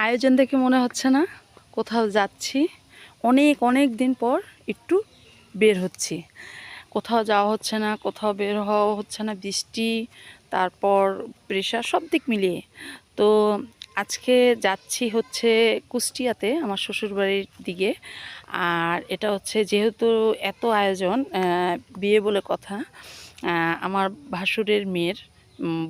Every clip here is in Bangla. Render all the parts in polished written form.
আয়োজন দেখে মনে হচ্ছে না কোথাও যাচ্ছি। অনেক অনেক দিন পর একটু বের হচ্ছি। কোথাও যাওয়া হচ্ছে না, কোথাও বের হওয়া হচ্ছে না, বৃষ্টি, তারপর প্রেশার সব দিক মিলিয়ে। তো আজকে যাচ্ছি হচ্ছে কুষ্টিয়াতে আমার শ্বশুরবাড়ির দিকে। আর এটা হচ্ছে যেহেতু এত আয়োজন, বিয়ে বলে কথা, আমার ভাসুরের মেয়ের,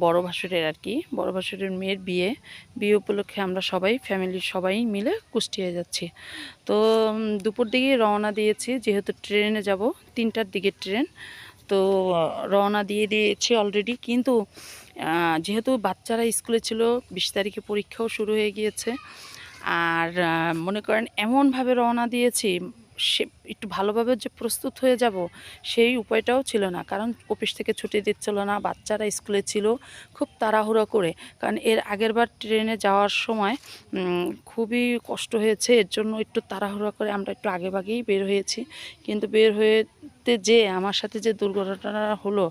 বড় ভাসুরের আর কি, বড় ভাসুরের মেয়ের বিয়ে। বিয়ে উপলক্ষে আমরা সবাই ফ্যামিলির সবাই মিলে কুষ্টিয়ায় যাচ্ছি। তো দুপুর দিকে রওনা দিয়েছি, যেহেতু ট্রেনে যাব, 3টার দিকে ট্রেন। তো রওনা দিয়ে দিয়েছি অলরেডি, কিন্তু যেহেতু বাচ্চারা স্কুলে ছিল, 20 তারিখে পরীক্ষাও শুরু হয়ে গিয়েছে। আর মনে করেন এমনভাবে রওনা দিয়েছি, সে একটু ভালোভাবে যে প্রস্তুত হয়ে যাব সেই উপায়টাও ছিল না, কারণ অফিস থেকে ছুটি দিচ্ছিল না, বাচ্চারা স্কুলে ছিল। খুব তাড়াহুড়ো করে, কারণ এর আগেরবার ট্রেনে যাওয়ার সময় খুবই কষ্ট হয়েছে, এর জন্য একটু তাড়াহুড়ো করে আমরা একটু আগেভাগেই বের হয়েছি। কিন্তু বের হতে যে আমার সাথে যে দুর্ঘটনা হলো,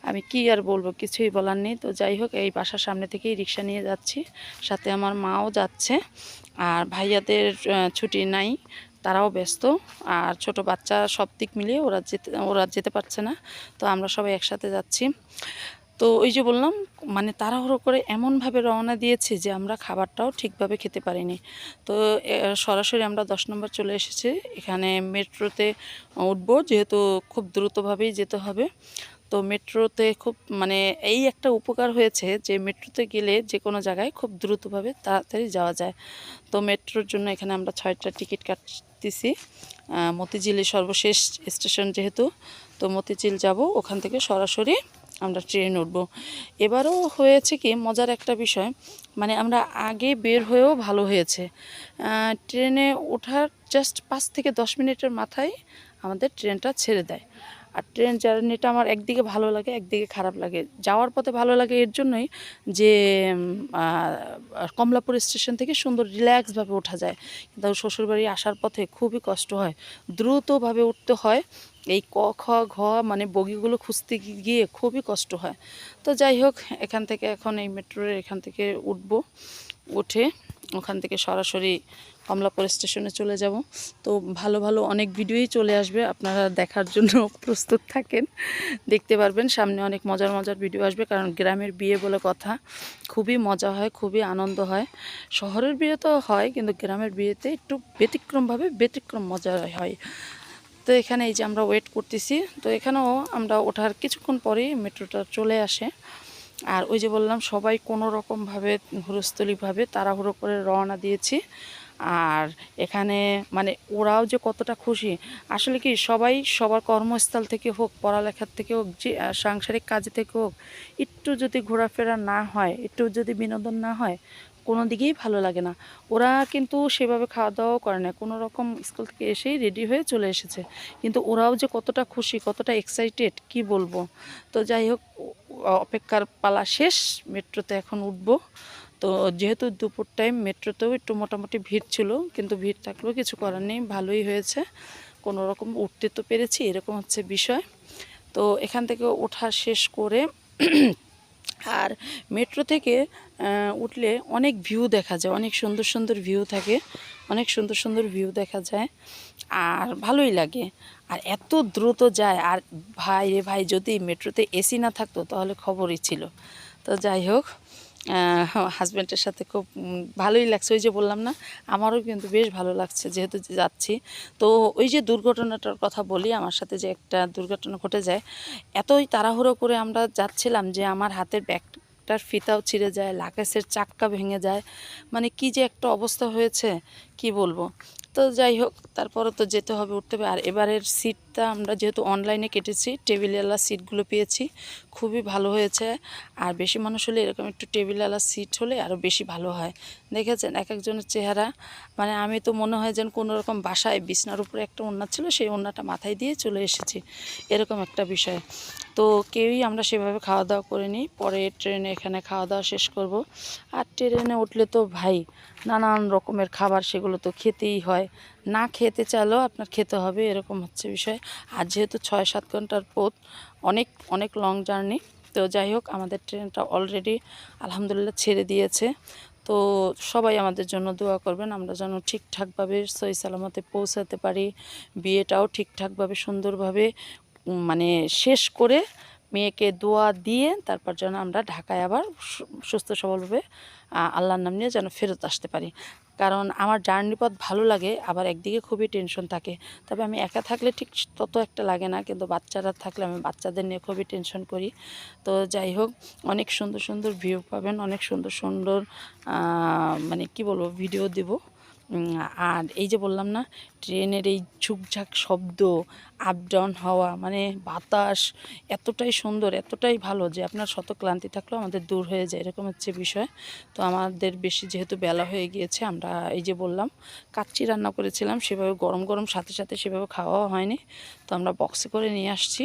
আমি কি আর বলবো, কিছুই বলার নেই। তো যাই হোক, এই বাসার সামনে থেকেই রিক্সা নিয়ে যাচ্ছি, সাথে আমার মাও যাচ্ছে। আর ভাইয়াদের ছুটি নাই, তারাও ব্যস্ত। আর ছোট বাচ্চা, সব দিক মিলিয়ে ওরা যেতে পারছে না। তো আমরা সবাই একসাথে যাচ্ছি। তো ওই যে বললাম, মানে তাড়াহুড়ো করে এমনভাবে রওনা দিয়েছি যে আমরা খাবারটাও ঠিকভাবে খেতে পারিনি। তো সরাসরি আমরা 10 নম্বর চলে এসেছি। এখানে মেট্রোতে উঠবো, যেহেতু খুব দ্রুতভাবেই যেতে হবে। তো মেট্রোতে খুব, মানে এই একটা উপকার হয়েছে যে মেট্রোতে গেলে যে কোনো জায়গায় খুব দ্রুতভাবে তাড়াতাড়ি যাওয়া যায়। তো মেট্রোর জন্য এখানে আমরা 6টা টিকিট কাটতেছি। মতিঝিলের সর্বশেষ স্টেশন যেহেতু, তো মতিঝিল যাব, ওখান থেকে সরাসরি আমরা ট্রেন উঠব। এবারও হয়েছে কি মজার একটা বিষয়, মানে আমরা আগে বের হয়েও ভালো হয়েছে। ট্রেনে ওঠার জাস্ট 5 থেকে 10 মিনিটের মাথায় আমাদের ট্রেনটা ছেড়ে দেয়। আর ট্রেন জার্নিটা আমার একদিকে ভালো লাগে, একদিকে খারাপ লাগে। যাওয়ার পথে ভালো লাগে এর জন্যই যে কমলাপুর স্টেশন থেকে সুন্দর রিল্যাক্সভাবে ওঠা যায়, কিন্তু শ্বশুরবাড়ি আসার পথে খুবই কষ্ট হয়, দ্রুতভাবে উঠতে হয়। এই ক খ ঘ মানে বগিগুলো খুঁজতে গিয়ে খুবই কষ্ট হয়। তো যাই হোক, এখান থেকে এখন এই মেট্রোর এখান থেকে উঠে ওখান থেকে সরাসরি কমলাপুর স্টেশনে চলে যাব। তো ভালো ভালো অনেক ভিডিওই চলে আসবে, আপনারা দেখার জন্য প্রস্তুত থাকেন। দেখতে পারবেন সামনে অনেক মজার মজার ভিডিও আসবে, কারণ গ্রামের বিয়ে বলে কথা খুবই মজা হয়, খুবই আনন্দ হয়। শহরের বিয়ে তো হয়, কিন্তু গ্রামের বিয়েতে একটু ব্যতিক্রম মজা হয়। তো এখানে এই যে আমরা ওয়েট করতেছি, তো এখানেও আমরা ওঠার কিছুক্ষণ পরেই মেট্রোটা চলে আসে। আর ওই যে বললাম, সবাই কোনো রকমভাবে হুড়স্থুলিভাবে তাড়াহুড়ো করে রওনা দিয়েছি। আর এখানে মানে ওরাও যে কতটা খুশি, আসলে কি সবাই সবার কর্মস্থল থেকে হোক, পড়ালেখার থেকে হোক, যে সাংসারিক কাজ থেকে হোক, একটু যদি ঘোরাফেরা না হয়, একটু যদি বিনোদন না হয়, কোনো দিকেই ভালো লাগে না। ওরা কিন্তু সেভাবে খাওয়া দাওয়াও করে না, কোনো রকম স্কুল থেকে এসেই রেডি হয়ে চলে এসেছে। কিন্তু ওরাও যে কতটা খুশি, কতটা এক্সাইটেড, কি বলবো। তো যাই হোক, অপেক্ষার পালা শেষ, মেট্রোতে এখন উঠবো। তো যেহেতু দুপুর টাইম, মেট্রোতেও একটু মোটামুটি ভিড় ছিল, কিন্তু ভিড় থাকলেও কিছু করার নেই, ভালোই হয়েছে, কোনো রকম উঠতে তো পেরেছি, এরকম হচ্ছে বিষয়। তো এখান থেকে ওঠা শেষ করে আর মেট্রো থেকে উঠলে অনেক ভিউ দেখা যায়, অনেক সুন্দর সুন্দর ভিউ থাকে, অনেক সুন্দর সুন্দর ভিউ দেখা যায়, আর ভালোই লাগে। আর এত দ্রুত যায়, আর ভাই রে ভাই, যদি মেট্রোতে এসি না থাকতো তাহলে খবরই ছিল। তো যাই হোক, হাজব্যান্ডের সাথে খুব ভালোই লাগছে। ওই যে বললাম না, আমারও কিন্তু বেশ ভালো লাগছে যেহেতু যাচ্ছি। তো ওই যে দুর্ঘটনাটার কথা বলি, আমার সাথে যে একটা দুর্ঘটনা ঘটে যায়, এতই তাড়াহুড়ো করে আমরা যাচ্ছিলাম যে আমার হাতের ব্যাগটার ফিতাও ছিঁড়ে যায়, লাকেসের চাক্কা ভেঙে যায়, মানে কি যে একটা অবস্থা হয়েছে, কি বলবো। তো যাই হোক, তারপরে তো যেতে হবে, উঠতে হবে। আর এবারের সিটটা আমরা যেহেতু অনলাইনে কেটেছি, টেবিলওয়ালা সিটগুলো পেয়েছি, খুবই ভালো হয়েছে। আর বেশি মানুষ হলে এরকম একটু টেবিলওয়ালা সিট হলে আরও বেশি ভালো হয়। দেখেছেন এক একজনের চেহারা, মানে আমি তো মনে হয় যেন কোনো রকম বাসায় বিছনার উপরে একটা ওড়না ছিল, সেই ওড়নাটা মাথায় দিয়ে চলে এসেছি, এরকম একটা বিষয়। তো কেউই আমরা সেভাবে খাওয়া দাওয়া করিনি, পরে ট্রেনে এখানে খাওয়া দাওয়া শেষ করব। আর ট্রেনে উঠলে তো ভাই নানান রকমের খাবার, সেগুলো তো খেতেই হয়, না খেতে চাইলেও আপনার খেতে হবে, এরকম হচ্ছে বিষয়। আর যেহেতু 6-7 ঘন্টার পথ, অনেক অনেক লং জার্নি। তো যাই হোক, আমাদের ট্রেনটা অলরেডি আলহামদুলিল্লাহ ছেড়ে দিয়েছে। তো সবাই আমাদের জন্য দোয়া করবেন, আমরা যেন ঠিকঠাকভাবে সহি সালামতে পৌঁছাতে পারি, বিয়েটাও ঠিকঠাকভাবে সুন্দরভাবে মানে শেষ করে মেয়েকে দোয়া দিয়ে তারপর যেন আমরা ঢাকায় আবার সুস্থ সবলভাবে আল্লাহর নাম নিয়ে যেন ফেরত আসতে পারি। কারণ আমার জার্নি পথ ভালো লাগে, আবার একদিকে খুবই টেনশন থাকে। তবে আমি একা থাকলে ঠিক তত একটা লাগে না, কিন্তু বাচ্চারা থাকলে আমি বাচ্চাদের নিয়ে খুবই টেনশন করি। তো যাই হোক, অনেক সুন্দর সুন্দর ভিউ পাবেন, অনেক সুন্দর সুন্দর মানে কি বলবো ভিডিও দেব। আর এই যে বললাম না, ট্রেনের এই ঝুকঝাক শব্দ, আপ ডাউন হওয়া, মানে বাতাস এতটাই সুন্দর, এতটাই ভালো যে আপনার শত ক্লান্তি থাকলেও আমাদের দূর হয়ে যায়, এরকম হচ্ছে বিষয়। তো আমাদের বেশি যেহেতু বেলা হয়ে গিয়েছে, আমরা এই যে বললাম কাচ্চি রান্না করেছিলাম, সেভাবে গরম গরম সাথে সাথে সেভাবে খাওয়াও হয়নি, তো আমরা বক্সে করে নিয়ে আসছি।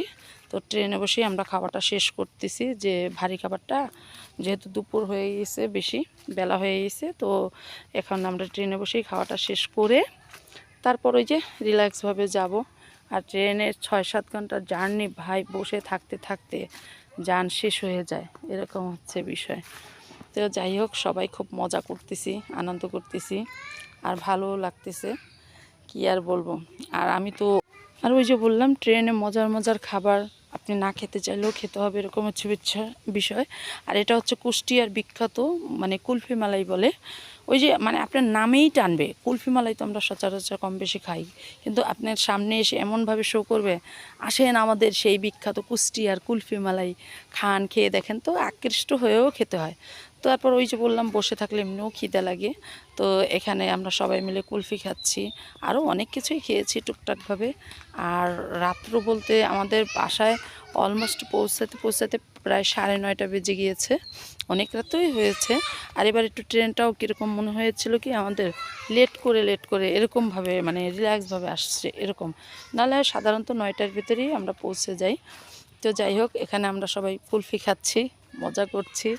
তো ট্রেনে বসেই আমরা খাবারটা শেষ করতেছি, যে ভারী খাবারটা যেহেতু দুপুর হয়ে গেছে, বেশি বেলা হয়ে গেছে, তো এখন আমরা ট্রেনে বসেই খাওয়াটা শেষ করে তারপর ওই যে রিল্যাক্সভাবে যাব। আর ট্রেনের 6-7 ঘন্টার জার্নি ভাই, বসে থাকতে থাকতে যান শেষ হয়ে যায়, এরকম হচ্ছে বিষয়। তো যাই হোক, সবাই খুব মজা করতেছি, আনন্দ করতেছি, আর ভালো লাগতেছে, কি আর বলবো। আর আমি তো আর ওই যে বললাম ট্রেনে মজার মজার খাবার আপনি না খেতে চাইলেও খেতে হবে, এরকম হচ্ছে বিষয়। আর এটা হচ্ছে কুষ্টিয়ার বিখ্যাত, মানে কুলফি মালাই বলে। ওই যে মানে আপনার নামেই টানবে, কুলফি মালাই তো আমরা সচরাচর কম বেশি খাই, কিন্তু আপনার সামনে এসে এমনভাবে শো করবে, আসেন আমাদের সেই বিখ্যাত কুষ্টিয়ার কুলফি মালাই খান, খেয়ে দেখেন, তো আকৃষ্ট হয়েও খেতে হয়। তারপর ওই যে বললাম বসে থাকলে এমনিও খিদে লাগে, তো এখানে আমরা সবাই মিলে কুলফি খাচ্ছি, আরও অনেক কিছুই খেয়েছি টুকটাকভাবে। আর রাত্র বলতে আমাদের বাসায় অলমোস্ট পৌঁছাতে পৌঁছাতে প্রায় 9:30 বেজে গিয়েছে, অনেক রাতই হয়েছে। আর এবার একটু ট্রেনটাও কীরকম মনে হয়েছিল কি আমাদের, লেট করে এরকমভাবে মানে রিল্যাক্সভাবে আসছে এরকম, নাহলে সাধারণত 9টার ভিতরেই আমরা পৌঁছে যাই। তো যাই হোক, এখানে আমরা সবাই কুলফি খাচ্ছি, মজা করছি,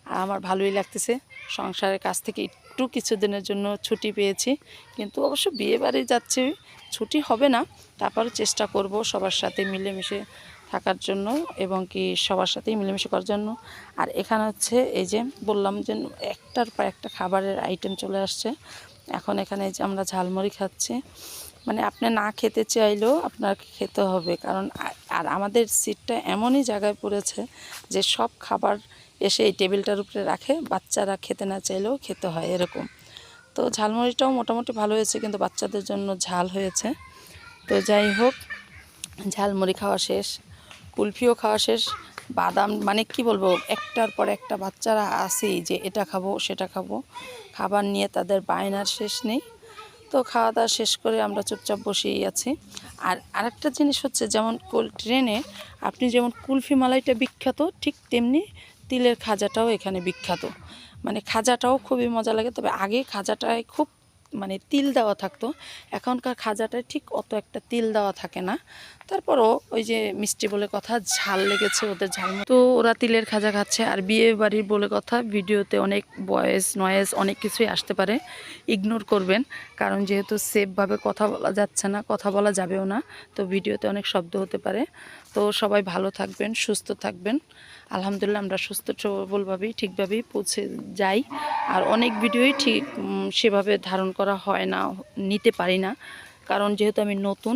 আর আমার ভালোই লাগতেছে। সংসারের কাছ থেকে একটু কিছুদিনের জন্য ছুটি পেয়েছি, কিন্তু অবশ্য বিয়ে বাড়ি যাচ্ছি, ছুটি হবে না, তারপরও চেষ্টা করব সবার সাথে মিলেমিশে থাকার জন্য, এবং কি সবার সাথেই মিলেমিশে করার জন্য। আর এখানে হচ্ছে এই যে বললাম যে একটার পর একটা খাবারের আইটেম চলে আসছে। এখন এখানে যে আমরা ঝালমুড়ি খাচ্ছি, মানে আপনি না খেতে চাইলেও আপনার খেতে হবে, কারণ আর আমাদের সিটটা এমনই জায়গায় পড়েছে যে সব খাবার এসে এই টেবিলটার উপরে রাখে, বাচ্চারা খেতে না চাইলেও খেতে হয় এরকম। তো ঝালমুড়িটাও মোটামুটি ভালো হয়েছে, কিন্তু বাচ্চাদের জন্য ঝাল হয়েছে। তো যাই হোক, ঝালমুড়ি খাওয়া শেষ, কুলফিও খাওয়া শেষ, বাদাম মানে কি বলবো, একটার পর একটা বাচ্চারা আসেই যে এটা খাবো সেটা খাবো, খাবার নিয়ে তাদের বায়নার শেষ নেই। তো খাওয়া দাওয়া শেষ করে আমরা চুপচাপ বসেই আছি। আর আরেকটা জিনিস হচ্ছে, যেমন ট্রেনে আপনি যেমন কুলফি মালাইটা বিখ্যাত, ঠিক তেমনি তিলের খাজাটাও এখানে বিখ্যাত। মানে খাজাটাও খুবই মজা লাগে, তবে আগে খাজাটায় খুব মানে তিল দেওয়া থাকতো, এখনকার খাজাটায় ঠিক অত একটা তিল দেওয়া থাকে না। তারপরও ওই যে মিষ্টি বলে কথা, ঝাল লেগেছে ওদের, ঝাল, তো ওরা তিলের খাজা খাচ্ছে। আর বিয়ে বাড়ির বলে কথা, ভিডিওতে অনেক ভয়েস নয়েজ অনেক কিছুই আসতে পারে, ইগনোর করবেন, কারণ যেহেতু সেফভাবে কথা বলা যাচ্ছে না, কথা বলা যাবেও না, তো ভিডিওতে অনেক শব্দ হতে পারে। তো সবাই ভালো থাকবেন, সুস্থ থাকবেন। আলহামদুলিল্লাহ আমরা সুস্থ সবলভাবেই ঠিকভাবেই পৌঁছে যাই। আর অনেক ভিডিওই ঠিক সেভাবে ধারণ করা হয় না, নিতে পারি না, কারণ যেহেতু আমি নতুন।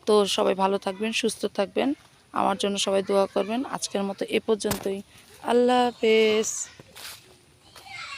তো সবাই ভালো থাকবেন, সুস্থ থাকবেন, আমার জন্য সবাই দোয়া করবেন। আজকের মতো এ পর্যন্তই, আল্লাহ হাফেজ।